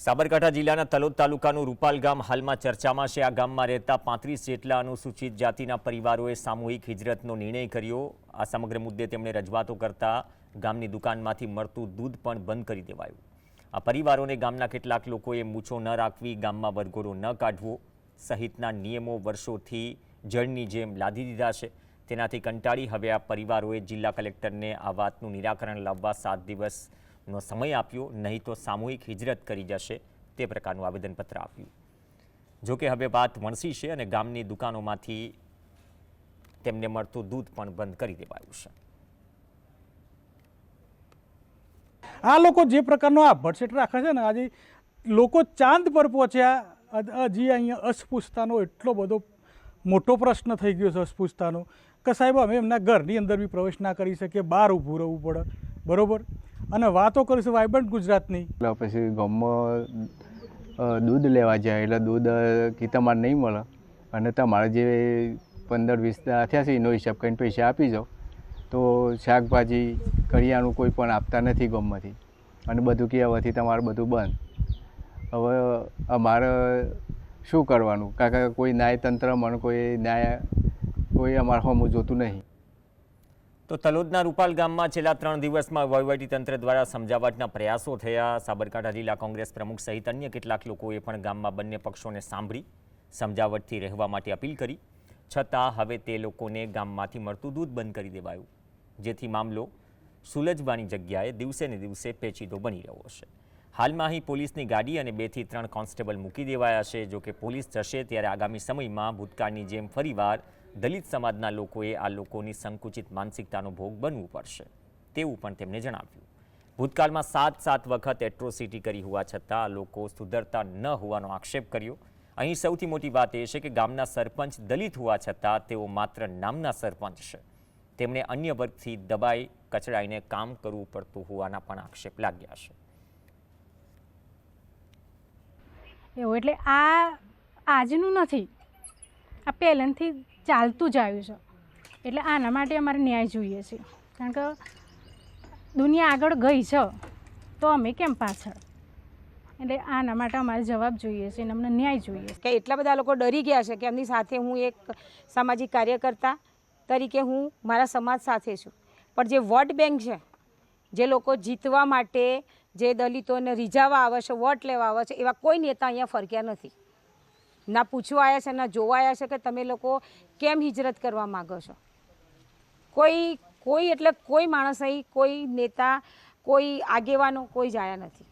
સાબરકાંઠા જિલ્લાના તલોદ તાલુકાનું રૂપાલ ગામ હાલમાં ચર્ચામાં છે। આ ગામમાં રહેતા 35 જેટલા અનુસૂચિત જાતિના પરિવારોએ સામૂહિક હિજરતનો નિર્ણય કર્યો। આ સમગ્ર મુદ્દે તેમણે રજૂઆતો કરતા ગામની દુકાનમાંથી મળતું દૂધ પણ બંધ કરી દેવાયું। આ પરિવારોને ગામના કેટલાક લોકોએ મૂછો ન રાખવી, ગામમાં વરઘોડો ન કાઢવો સહિતના નિયમો વર્ષોથી જળની જેમ લાદી દીધા છે। તેનાથી કંટાળી હવે આ પરિવારોએ જિલ્લા કલેક્ટરને આ વાતનું નિરાકરણ લાવવા 7 દિવસનો સમય આપ્યો, નહીં તો સામૂહિક હિજરત કરી જશે તે પ્રકારનું આવેદનપત્ર આપ્યું। જોકે હવે વાત વણસી છે અને ગામની દુકાનોમાંથી તેમને મળતું દૂધ પણ બંધ કરી દેવાયું છે। આ લોકો જે પ્રકારનો આ ભરસેટ રાખે છે ને, આજે લોકો ચાંદ પર પહોંચ્યા। હજી અહીંયા અસ્પૃશ્યતાનો એટલો બધો મોટો પ્રશ્ન થઈ ગયો છે અસ્પૃશ્યતાનો કે સાહેબ અમે એમના ઘરની અંદર બી પ્રવેશ ના કરી શકીએ, બહાર ઊભું રહેવું પડે, બરાબર। અને વાતો કરીશું વાઇબ્રન્ટ ગુજરાતની। પછી ગામમાં દૂધ લેવા જાય એટલે દૂધ કે તમારે નહીં મળે અને તમારે જે 15-20 થયા છે એનો હિસાબ કરીને પૈસા આપી જાઓ, તો શાકભાજી કરિયાણું કોઈ પણ આપતા નથી ગામમાંથી અને બધું કહેવાથી તમારે બધું બંધ। હવે અમારે શું કરવાનું? કારણ કે કોઈ ન્યાયતંત્ર મને કોઈ અમારે હમું જોતું નહીં। તો તલોદના રૂપાલ ગામમાં છેલ્લા 3 દિવસમાં વહીવટીતંત્ર દ્વારા સમજાવટના પ્રયાસો થયા। સાબરકાંઠા જિલ્લા કોંગ્રેસ પ્રમુખ સહિત અન્ય કેટલાક લોકોએ પણ ગામમાં બંને પક્ષોને સાંભળી સમજાવટથી રહેવા માટે અપીલ કરી, છતાં હવે તે લોકોને ગામમાંથી મળતું દૂધ બંધ કરી દેવાયું, જેથી મામલો સુલઝવાની જગ્યાએ દિવસે ને દિવસે પેચીદો બની રહ્યો છે। હાલમાં અહીં પોલીસની ગાડી અને 2 થી 3 કોન્સ્ટેબલ મૂકી દેવાયા છે। જોકે પોલીસ જશે ત્યારે આગામી સમયમાં ભૂતકાળની જેમ ફરીવાર દલિત સમાજના લોકોએ આ લોકોની સંકુચિત માનસિકતાનો ભોગ બનવું પડશે તેવું પણ તેમણે જણાવ્યું। ભૂતકાળમાં 7 વખત એટ્રોસિટી કરી હોવા છતાં આ લોકો સુધરતા ન હોવાનો આક્ષેપ કર્યો। અહીં સૌથી મોટી વાત એ છે કે ગામના સરપંચ દલિત હોવા છતાં તેઓ માત્ર નામના સરપંચ છે। તેમણે અન્ય વર્ગથી દબાઈ કચડાઈને કામ કરવું પડતું હોવાના પણ આક્ષેપ લાગ્યા છે। એવું એટલે આ આજનું નથી, આ પહેલાંથી ચાલતું જ આવ્યું છે। એટલે આના માટે અમારે ન્યાય જોઈએ છે, કારણ કે દુનિયા આગળ ગઈ છે તો અમે કેમ પાછળ? એટલે આના માટે અમારે જવાબ જોઈએ છે અને અમને ન્યાય જોઈએ કે એટલા બધા લોકો ડરી ગયા છે કે એમની સાથે હું એક સામાજિક કાર્યકર્તા તરીકે હું મારા સમાજ સાથે છું, પણ જે વોટ બેંક છે, જે લોકો જીતવા માટે જે દલિતોને રીઝાવા આવે છે, વોટ લેવા આવે છે, એવા કોઈ નેતા અહીંયા ફરક્યા નથી। ના પૂછવા આવ્યા છે, ના જોવા આવ્યા છે કે તમે લોકો કેમ હિજરત કરવા માગો છો। કોઈ એટલે કોઈ માણસ અહીં, કોઈ નેતા, કોઈ આગેવાનો કોઈ જ આવ્યા નથી।